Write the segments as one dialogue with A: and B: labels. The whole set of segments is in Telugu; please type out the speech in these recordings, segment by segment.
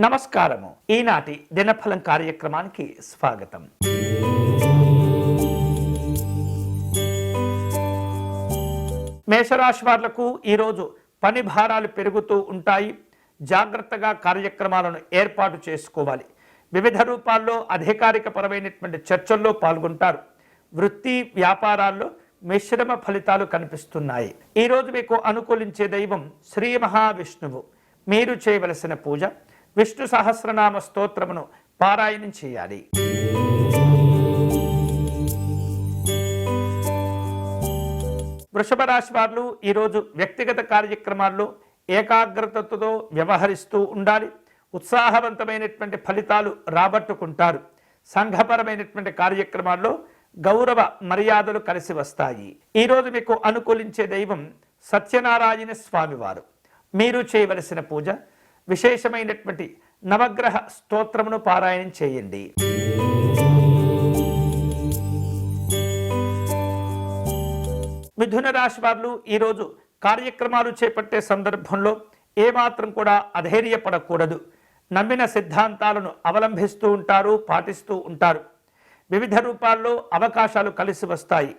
A: నమస్కారము. ఈనాటి దినఫలం కార్యక్రమానికి స్వాగతం. మేషరాశి వాళ్లకు ఈరోజు పని భారాలు పెరుగుతూ ఉంటాయి. జాగ్రత్తగా కార్యక్రమాలను ఏర్పాటు చేసుకోవాలి. వివిధ రూపాల్లో అధికారిక పరమైనటువంటి చర్చల్లో పాల్గొంటారు. వృత్తి వ్యాపారాల్లో మిశ్రమ ఫలితాలు కనిపిస్తున్నాయి. ఈరోజు మీకు అనుకూలించే దైవం శ్రీ మహావిష్ణువు. మీరు చేయవలసిన పూజ విష్ణు సహస్రనామ స్తోత్రమును పారాయణం చేయాలి. వృషభ రాశి వారు ఈరోజు వ్యక్తిగత కార్యక్రమాల్లో ఏకాగ్రతతో వ్యవహరిస్తూ ఉండాలి. ఉత్సాహవంతమైనటువంటి ఫలితాలు రాబట్టుకుంటారు. సంఘపరమైనటువంటి కార్యక్రమాల్లో గౌరవ మర్యాదలు కలిసి వస్తాయి. ఈరోజు మీకు అనుకూలించే దైవం సత్యనారాయణ స్వామివారు. మీరు చేయవలసిన పూజ విశేషమైనటువంటి నవగ్రహ స్తోత్రమును పారాయణం చేయండి. మిథున రాశి వారు ఈరోజు కార్యక్రమాలు చేపట్టే సందర్భంలో ఏమాత్రం కూడా అధైర్యపడకూడదు. నమ్మిన సిద్ధాంతాలను అవలంబిస్తూ ఉంటారు, పాటిస్తూ ఉంటారు. వివిధ రూపాల్లో అవకాశాలు కలిసి వస్తాయి.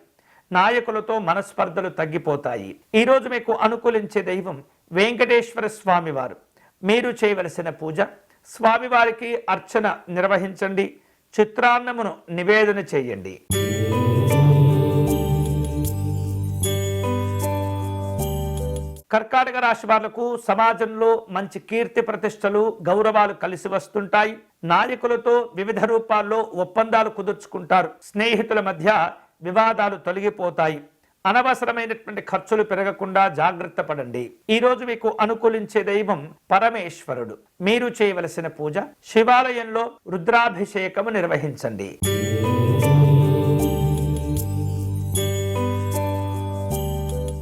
A: నాయకులతో మనస్పర్ధలు తగ్గిపోతాయి. ఈరోజు మీకు అనుకూలించే దైవం వెంకటేశ్వర స్వామివారు. మీరు చేయవలసిన పూజ స్వామివారికి అర్చన నిర్వహించండి. చిత్రాన్నమును నివేదన చేయండి. కర్కాటక రాశి వాళ్లకు సమాజంలో మంచి కీర్తి ప్రతిష్టలు గౌరవాలు కలిసి వస్తుంటాయి. నాయకులతో వివిధ రూపాల్లో ఒప్పందాలు కుదుర్చుకుంటారు. స్నేహితుల మధ్య వివాదాలు తొలగిపోతాయి. అనవసరమైనటువంటి ఖర్చులు పెరగకుండా జాగ్రత్త పడండి. ఈరోజు మీకు అనుకూలించే దైవం పరమేశ్వరుడు. మీరు చేయవలసిన పూజ శివాలయంలో రుద్రాభిషేకము నిర్వహించండి.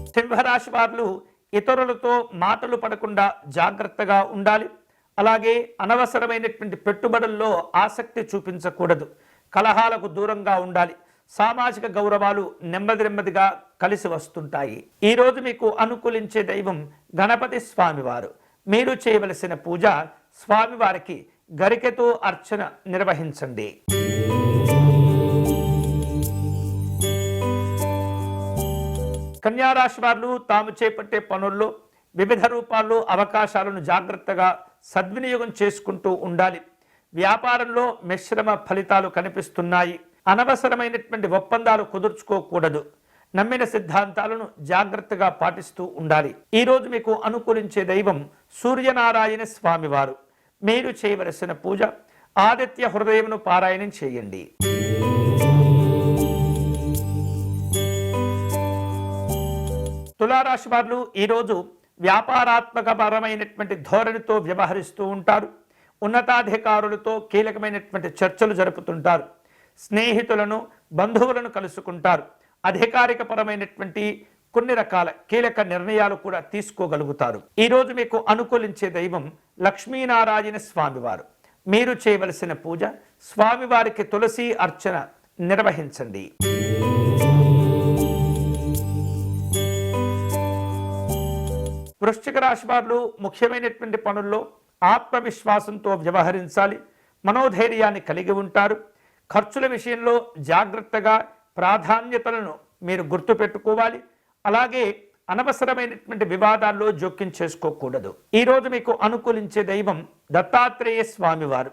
A: సింహరాశి వారు ఇతరులతో మాటలు పడకుండా జాగ్రత్తగా ఉండాలి. అలాగే అనవసరమైనటువంటి పెట్టుబడుల్లో ఆసక్తి చూపించకూడదు. కలహాలకు దూరంగా ఉండాలి. సామాజిక గౌరవాలు నెమ్మదిగా కలిసి వస్తుంటాయి. ఈరోజు మీకు అనుకూలించే దైవం గణపతి స్వామివారు. మీరు చేయవలసిన పూజ స్వామివారికి గరికెతో అర్చన నిర్వహించండి. కన్యారాశి వారు తాము చేపట్టే పనుల్లో వివిధ రూపాల్లో అవకాశాలను జాగ్రత్తగా సద్వినియోగం చేసుకుంటూ ఉండాలి. వ్యాపారంలో మిశ్రమ ఫలితాలు కనిపిస్తున్నాయి. అనవసరమైనటువంటి ఒప్పందాలు కుదుర్చుకోకూడదు. నమ్మిన సిద్ధాంతాలను జాగ్రత్తగా పాటిస్తూ ఉండాలి. ఈరోజు మీకు అనుకూలించే దైవం సూర్యనారాయణ స్వామివారు. మీరు చేయవలసిన పూజ ఆదిత్య హృదయమును పారాయణం చేయండి. తులారాశి వారు ఈరోజు వ్యాపారాత్మక పరమైనటువంటి ధోరణితో వ్యవహరిస్తూ ఉంటారు. ఉన్నతాధికారులతో కీలకమైనటువంటి చర్చలు జరుపుతుంటారు. స్నేహితులను బంధువులను కలుసుకుంటారు. అధికారిక పరమైనటువంటి కొన్ని రకాల కీలక నిర్ణయాలు కూడా తీసుకోగలుగుతారు. ఈరోజు మీకు అనుకూలించే దైవం లక్ష్మీనారాయణ స్వామివారు. మీరు చేయవలసిన పూజ స్వామివారికి తులసి అర్చన నిర్వహించండి. వృశ్చిక రాశి వారు ముఖ్యమైనటువంటి పనుల్లో ఆత్మవిశ్వాసంతో వ్యవహరించాలి. మనోధైర్యాన్ని కలిగి ఉంటారు. ఖర్చుల విషయంలో జాగ్రత్తగా ప్రాధాన్యతలను మీరు గుర్తుపెట్టుకోవాలి. అలాగే అనవసరమైనటువంటి వివాదాల్లో జోక్యం చేసుకోకూడదు. ఈరోజు మీకు అనుకూలించే దైవం దత్తాత్రేయ స్వామివారు.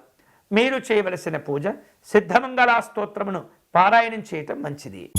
A: మీరు చేయవలసిన పూజ సిద్ధమంగళ స్తోత్రమును పారాయణం చేయటం మంచిది.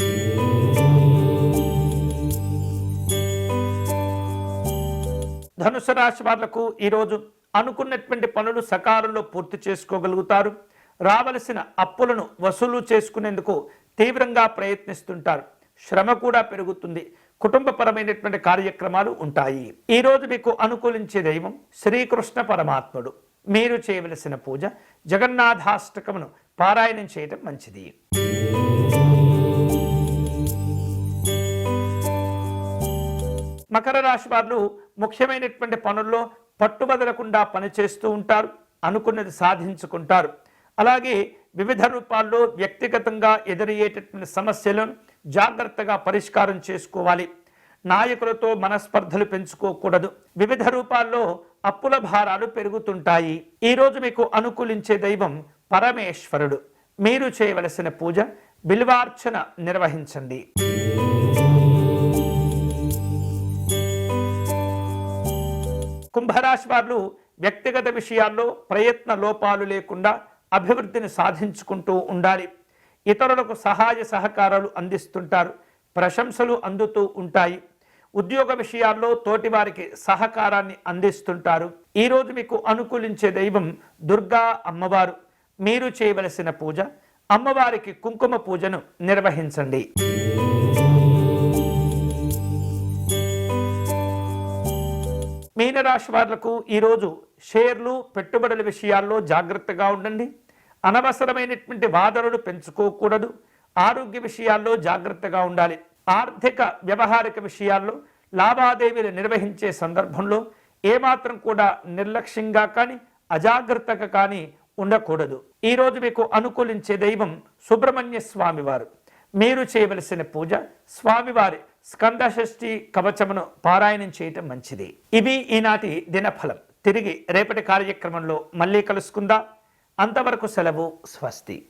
A: ధనుసు రాశి వాళ్లకు ఈరోజు అనుకున్నటువంటి పనులు సకాలంలో పూర్తి చేసుకోగలుగుతారు. రావలసిన అప్పులను వసూలు చేసుకునేందుకు తీవ్రంగా ప్రయత్నిస్తుంటారు. శ్రమ కూడా పెరుగుతుంది. కుటుంబపరమైనటువంటి కార్యక్రమాలు ఉంటాయి. ఈరోజు మీకు అనుకూలించే దైవం శ్రీకృష్ణ పరమాత్ముడు. మీరు చేయవలసిన పూజ జగన్నాథాష్టకమును పారాయణం చేయటం మంచిది. మకర రాశి వారు ముఖ్యమైనటువంటి పనుల్లో పట్టుబదలకుండా పనిచేస్తూ ఉంటారు. అనుకున్నది సాధించుకుంటారు. అలాగే వివిధ రూపాల్లో వ్యక్తిగతంగా ఎదురయ్యేటటువంటి సమస్యలను జాగ్రత్తగా పరిష్కారం చేసుకోవాలి. నాయకులతో మనస్పర్ధలు పెంచుకోకూడదు. వివిధ రూపాల్లో అప్పుల భారాలు పెరుగుతుంటాయి. ఈరోజు మీకు అనుకూలించే దైవం పరమేశ్వరుడు. మీరు చేయవలసిన పూజ బిల్వార్చన నిర్వహించండి. కుంభరాశి వారు వ్యక్తిగత విషయాల్లో ప్రయత్న లోపాలు లేకుండా అభివృద్ధిని సాధించుకుంటూ ఉండాలి. ఇతరులకు సహాయ సహకారాలు అందిస్తుంటారు. ప్రశంసలు అందుతూ ఉంటాయి. ఉద్యోగ విషయాల్లో తోటివారికి సహకారాన్ని అందిస్తుంటారు. ఈరోజు మీకు అనుకూలించే దైవం దుర్గా అమ్మవారు. మీరు చేయవలసిన పూజ అమ్మవారికి కుంకుమ పూజను నిర్వహించండి. మీనరాశి వాళ్లకు ఈరోజు షేర్లు పెట్టుబడుల విషయాల్లో జాగ్రత్తగా ఉండండి. అనవసరమైనటువంటి వాదనలు పెంచుకోకూడదు. ఆరోగ్య విషయాల్లో జాగ్రత్తగా ఉండాలి. ఆర్థిక వ్యవహారిక విషయాల్లో లావాదేవీలు నిర్వహించే సందర్భంలో ఏమాత్రం కూడా నిర్లక్ష్యంగా కానీ అజాగ్రత్తగా కానీ ఉండకూడదు. ఈరోజు మీకు అనుకూలించే దైవం సుబ్రహ్మణ్య స్వామివారు. మీరు చేయవలసిన పూజ స్వామివారి స్కంద షష్ఠి కవచమును పారాయణం చేయటం మంచిది. ఇవి ఈనాటి దినఫలం. తిరిగి రేపటి కార్యక్రమంలో మళ్ళీ కలుసుకుందాం. అంతవరకు సెలవు. స్వస్తి.